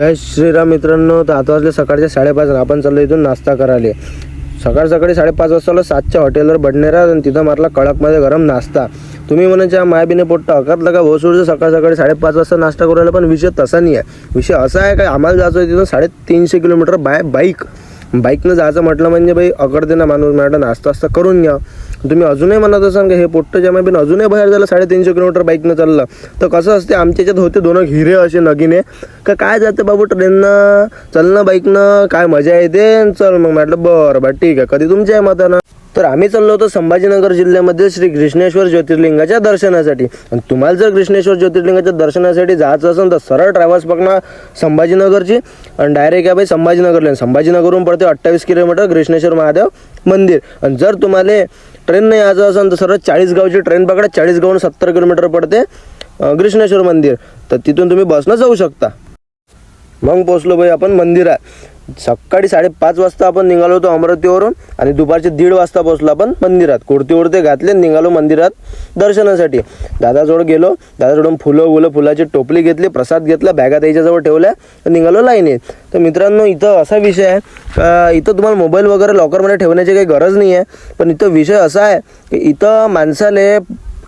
जय श्रीराम मित्रांनो. तर आता वाजले सकाळचे 5:30. आपण चाललो इथून नाश्ता करायला. सकाळी 5:30 वाजता 7च्या हॉटेलवर बडनेरा आणि तिथं मारला कडकमध्ये गरम नाश्ता. तुम्ही म्हणायच्या मायाबीने पोट्ट हकतलं का भोसूरचं सकाळी 5:30 वाजता नाश्ता करायला. पण विषय तसा नाही आहे. विषय असा आहे का आम्हाला जायचं तिथून 350 किलोमीटर बाईकनं जायचं म्हटलं म्हणजे बाई अकडते ना माणूस. मॅडम नाश्ता करून घ्या. तुम्ही अजूनही म्हणत असाल का हे पोट्ट ज्यामुळे बिन अजूनही बाहेर झालं 350 किलोमीटर बाईकनं चाललं तर कसं असते. आमच्या याच्यात होते दोन हिरे असे नगीने का काय जाते बाबू ट्रेननं चालणं बाईकनं काय मजा येते. चल मग म्हटलं बरं ठीक आहे कधी तुमच्या आहे मतानं. तर आम्ही चाललो होतो संभाजीनगर जिल्ह्यामध्ये श्री कृष्णेश्वर ज्योतिर्लिंगाच्या दर्शनासाठी. आणि तुम्हाला जर कृष्णेश्वर ज्योतिर्लिंगाच्या दर्शनासाठी जायचं असेल तर सरळ ट्रॅव्हल्स पकडा संभाजीनगरची आणि डायरेक्ट या बाई संभाजीनगरला. संभाजीनगरहून पडते 28 किलोमीटर कृष्णेश्वर महादेव मंदिर. आणि जर तुम्हाला ट्रेनने यायचं असेल तर सरळ 40गावची ट्रेन पकडा. 40गावून 70 किलोमीटर पडते कृष्णेश्वर मंदिर. तर तिथून तुम्ही बसनं जाऊ शकता. मग पोचलो बाई आपण मंदिरात. सकाळी 5:30 वाजता आपण निघालो होतो अमरावतीवरून आणि दुपारचे 1:30 वाजता पोचलो आपण मंदिरात. कुर्ते घातले निघालो मंदिरात दर्शनासाठी. दादाजवळ गेलो. दादाजवळून फुलाची टोपली घेतली, प्रसाद घेतला, बॅगा त्याच्याजवळ ठेवल्या, निघालो लाईनीत. तर मित्रांनो इथं असा विषय आहे का इथं तुम्हाला मोबाईल वगैरे लॉकरमध्ये ठेवण्याची काही गरज नाही आहे. पण इथं विषय असा आहे की इथं माणसाले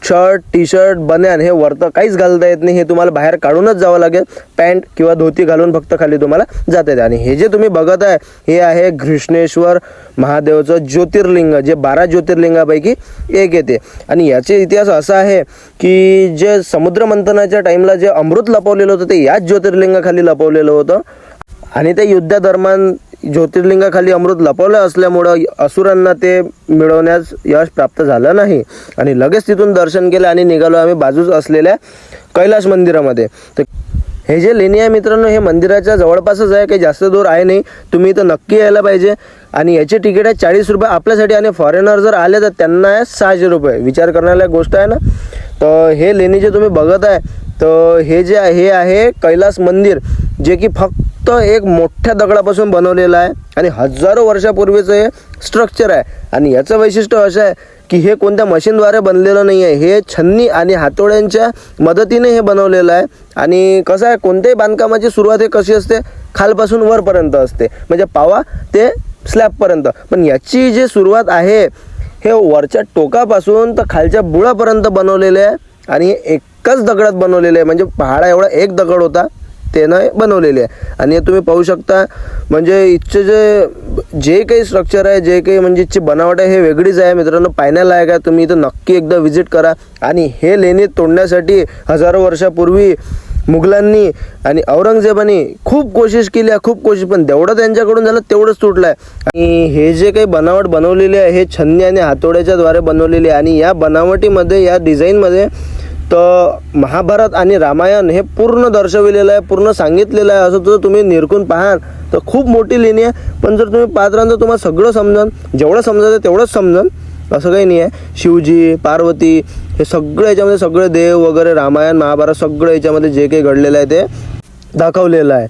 शर्ट, टी शर्ट, बन्यान हे वरतं काहीच घालता येत नाही. हे तुम्हाला बाहेर काढूनच जावं लागेल. पॅन्ट किंवा धोती घालून फक्त खाली तुम्हाला जाता येते. आणि हे जे तुम्ही बघत आहे हे आहे कृष्णेश्वर महादेवचं ज्योतिर्लिंग, जे 12 ज्योतिर्लिंगापैकी एक येते. आणि याचे इतिहास असा आहे की जे समुद्र मंथनाच्या टाईमला जे अमृत लपवलेलं होतं ते याच ज्योतिर्लिंगाखाली लपवलेलं होतं. आणि त्या युद्धादरम्यान ज्योतिर्लिंगाखाली अमृत लपवलं असल्यामुळं असुरांना ते मिळवण्यास यश प्राप्त झालं नाही. आणि लगेच तिथून दर्शन केलं आणि निघालो आम्ही बाजूच असलेल्या कैलास मंदिरामध्ये. तर हे जे लेणी आहे मित्रांनो हे मंदिराच्या जवळपासच आहे, काही जास्त दूर आहे नाही. तुम्ही इथं नक्की यायला पाहिजे. आणि याचे तिकीट आहे 40 रुपये आपल्यासाठी. आणि फॉरेनर जर आले तर त्यांना आहे 600 रुपये. विचार करण्याला गोष्ट आहे ना. तर हे लेणी जे तुम्ही बघत आहे तर हे आहे कैलास मंदिर, जे की फक्त एक मोठ्या दगडापासून बनवलेलं आहे आणि हजारो वर्षापूर्वीचं हे स्ट्रक्चर आहे. आणि याचं वैशिष्ट्य असं आहे की हे कोणत्या मशीनद्वारे बनलेलं नाही आहे. हे छन्नी आणि हातोड्यांच्या मदतीने हे बनवलेलं आहे. आणि कसं आहे कोणत्याही बांधकामाची सुरुवात हे कशी असते खालपासून वरपर्यंत असते, म्हणजे पावा ते स्लॅबपर्यंत. पण याची जी सुरुवात आहे हे वरच्या टोकापासून तर खालच्या बुडापर्यंत बनवलेले आहे. आणि हे एकच दगडात बनवलेले आहे, म्हणजे पहाडा एवढा एक दगड होता त्यानं बनवलेले आहे. आणि तुम्ही पाहू शकता म्हणजे इथचे जे काही स्ट्रक्चर आहे, जे काही म्हणजे इथची बनावट आहे हे वेगळीच आहे मित्रांनो. पाहण्यालायक आहे. तुम्ही इथं नक्की एकदा व्हिजिट करा. आणि हे लेणी तोडण्यासाठी हजारो वर्षापूर्वी मुघलांनी आणि औरंगजेबाने खूप कोशिश केली आहे, पण जेवढं त्यांच्याकडून झालं तेवढंच तुटलं आहे. आणि हे जे काही बनावट बनवलेली आहे हे छन्नी आणि हातोड्याच्या द्वारे बनवलेली आहे. आणि या बनावटीमध्ये या डिझाईनमध्ये तर महाभारत आणि रामायण हे पूर्ण दर्शविलेलं आहे, पूर्ण सांगितलेलं आहे. असं तर तुम्ही निरखून पाहाल तर खूप मोठी लेणी आहे. पण जर तुम्ही पाहत राहाल तर तुम्हाला सगळं समजन, जेवढं समजायचं तेवढंच समजन. असं काही नाही आहे. शिवजी, पार्वती हे सगळं याच्यामध्ये सगळे देव वगैरे रामायण महाभारत सगळं याच्यामध्ये जे काही घडलेलं आहे ते दाखवलेलं आहे.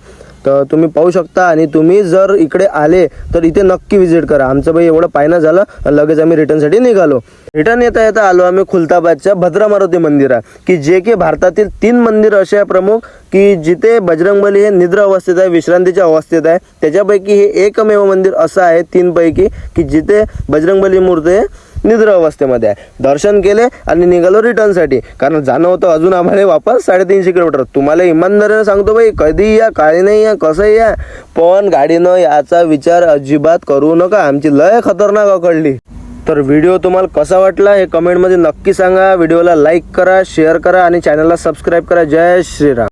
तर तुम्ही पाहू शकता. आणि तुम्ही जर इकडे आले तर इथे नक्की व्हिजिट करा. आमचं बाई एवढं पाहणं झालं आणि लगेच आम्ही रिटर्नसाठी निघालो. रिटर्न येता आलो आम्ही खुलताबादच्या भद्रा मारुती मंदिरात, की जे की भारतातील 3 मंदिर असे आहे प्रमुख की जिथे बजरंगबली हे निद्रा अवस्थेत आहे, विश्रांतीच्या अवस्थेत आहे. त्याच्यापैकी हे एकमेव मंदिर असं आहे 3 पैकी की जिथे बजरंगबली मूर्ती निद्रा अवस्थेमध्ये आहे. दर्शन केले आणि निघालो रिटर्नसाठी, कारण जाणं होतं अजून आम्हाला वापस 350 किलोमीटर. तुम्हाला इमानदारीने सांगतो बाई कधी या काही नाही या कसंही या, पण गाडीनं याचा विचार अजिबात करू नका. आमची लय खतरनाक अकडली. तर व्हिडिओ तुम्हाला कसा वाटला हे कमेंटमध्ये नक्की सांगा. व्हिडिओला लाईक करा, शेअर करा आणि चॅनलला सबस्क्राईब करा. जय श्रीराम.